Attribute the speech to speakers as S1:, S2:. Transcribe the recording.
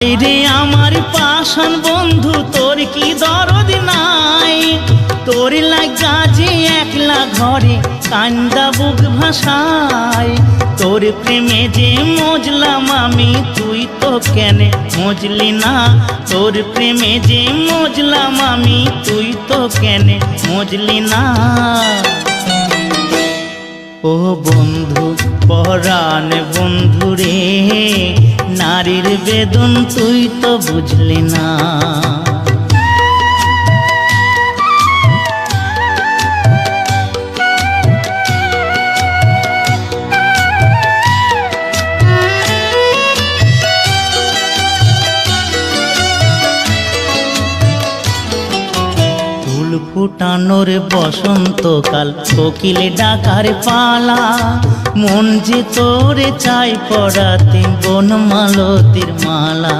S1: রে আমার পাষাণ বন্ধু তোর কি দরদ নাই, তোর লাগা যে একলা ঘরে কান্দা বুক ভাষায়। তোর প্রেমে যে মজলাম আমি তুই তো কেন মজলি না, তোর প্রেমে যে মজলাম আমি তুই তো কেন মজলি না। ও বন্ধু পরাণ বন্ধু রে, নারীর বেদন তুই তো বুঝলি না। ফুল ফুটানোর বসন্তকাল, কোকিল ডাকার পালা, মন যে তোরে চাই পড়াতে বনমালতির মালা।